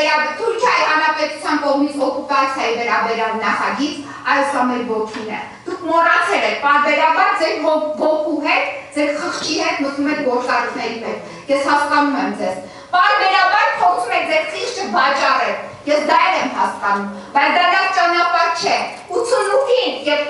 Թուրքիայի Հանրապետության կողմից օկուպացիայի վերաբերյալ նախագիծ, այո, սա մեր ոգին է։ Դուք մոռացել եք, պարբերաբար ձեր ոգու հետ, ձեր խղճի հետ մտնում եք գործարքների հետ։ Ես հասկանում եմ ձեզ։ Պարբերաբար փորձում եք ձեր խիղճը վաճառել։ Ես դա եմ հասկանում, բայց դա լավ ճանապարհ չէ։ 88-ին եւ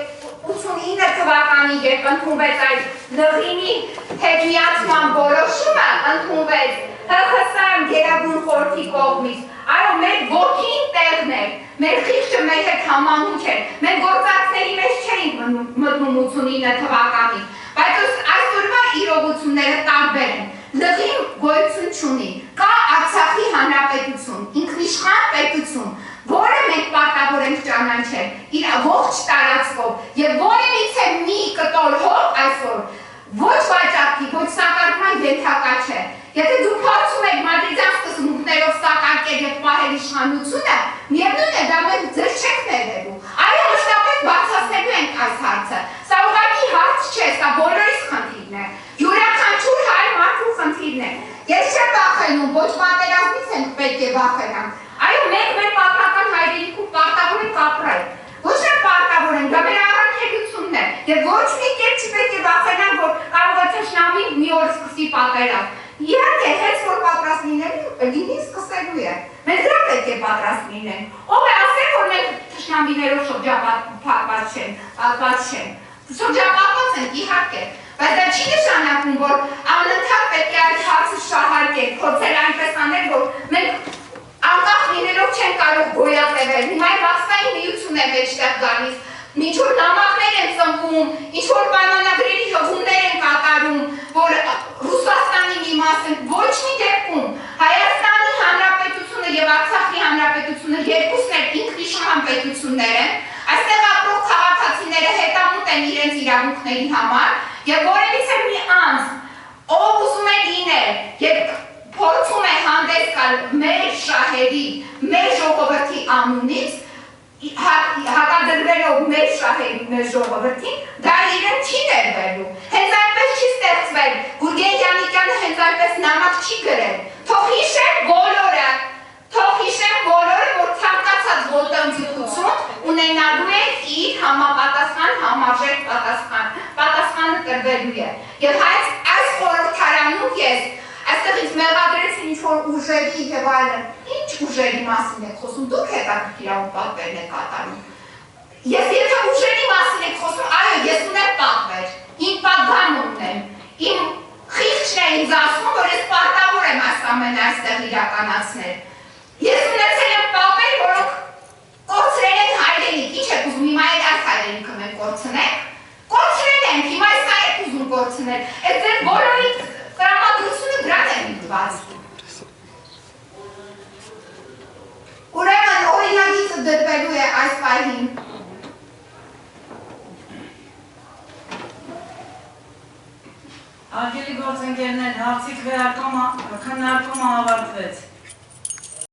89 թվականին, երբ ընդունվեց այդ լղինի հետ միացման որոշումը, ընդունվեց ՀԽՍՀ Գերագույն խորհրդի կողմից, այո, մեր ոգին տեղն էր, մեր խիղճը մեր հետ համահունչ էր, մեր գործարքների մեջ չէինք մտնում 89 թվականին, բայց այսօրվա իրողությունները տարբեր են, լղին գոյություն չունի, կա Արցախի Հանրապետություն, ինքնիշխան պետություն, որը մենք պարտավոր ենք ճանաչել իր ողջ տարածքով եւ որևիցե մի կտոր հող այսօր ոչ վաճառքի, ոչ սակարկման ենթակա չէ։ Եթե դուք փորձում եք մադրիդյան սկզբունքներով սակարկել եւ պահել իշխանությունը, միևնույն է դա մենք ձեր չեք ներելու։ Այո, մշտապես բացասնելու ենք այս հարցը։ Սա ուղղակի հարց չէ, սա բոլորիս խնդիրն է։ Յուրաքանչյուր հայ մարդու խնդիրն է։ Ես չեմ վախենում, ոչ պատերազմից ենք պետք է վախենանք։ Այո, մենք մեր պատմական հայրենիքում պարտավոր ենք ապրել։ Ոչ թե պարտավոր ենք, դա մեր առաքելությունն է։ Եվ ոչ մի կերպ չպետք է վախենանք, որ կարող է թշնամին մի օր սկսի պատերազմ։ Իհարկե, հենց որ պատրաստ լինի սկսելու է։ Մենք դրա պետք է պատրաստ լինենք։ Ով է ասել, որ մենք թշնամիներով շրջապատված չենք։ Շրջապատված ենք, իհարկե։ Բայց դա չի նշանակում, որ անընդհատ պետք է այդ հարցը շահարկենք, փորձել այնպես անել, որ մենք անկախ լինելով չեն կարող գոյատևել։ Հիմա Վախստանի միություն է մեջտեղ գալիս, ինչ-որ նամակներ են ծնվում, ինչ-որ պայմանագրերի հղումներ են կատարում, որ Ռուսաստանի մի մասը ոչ մի դեպքում Հայաստանի Հանրապետությունը եւ Արցախի Հանրապետությունը երկուսն էլ ինքնիշխան պետություններ են, այստեղ ապրող քաղաքացիները հետամուտ են իրենց իրավունքների համար եւ որևիցե մի անձ, ով ուզում է լինել եւ փորձում է հանդես գալ մեր շահերի, մեր ժողովրդի անունից, հակադրվելով մեր շահերի, մեր ժողովրդին, դա իրեն չի ներվելու։ Հենց այնպես չի ստեղծվել, Գուրգեն Յանիկյանը հենց այնպես նամակ չի գրել։ Թող հիշեն բոլորը, որ ցանկացած ոտնձգություն ունենալու է իր համապատասխան, համարժեք պատասխանը տրվելու է։ Եվ այս խորհրդարանում ես այստեղից մեղադրեցին ինչ-որ ուժերի եւ այլն, ինչ ուժերի մասին եք խոսում, դուք հետաքրքիր պատվերն եք կատարում։ Ես եթե ուժերի մասին եք խոսում, այո, ես ունեմ պատվեր, իմ պատգամ ունեմ, իմ խիղճն է ինձ ասում, որ ես պարտավոր եմ այս ամենը այստեղ իրականացնել։ Ես ունեցել եմ պատվեր, որոնք կորցրել են հայրենիք, ինչ եք ուզում, հիմա այդ այս հայրենիքը մենք կորցնենք, կորցրել ենք, հիմա սա եք ուզում կորցնել, այդ ձեր բոլորի տրամադրությունը դրան է միտված։ Ուրեմն օրինագիծը դրվելու է այս պահին։ Արգելի գործընկերներ, հարցի քննարկումը ավարտվեց։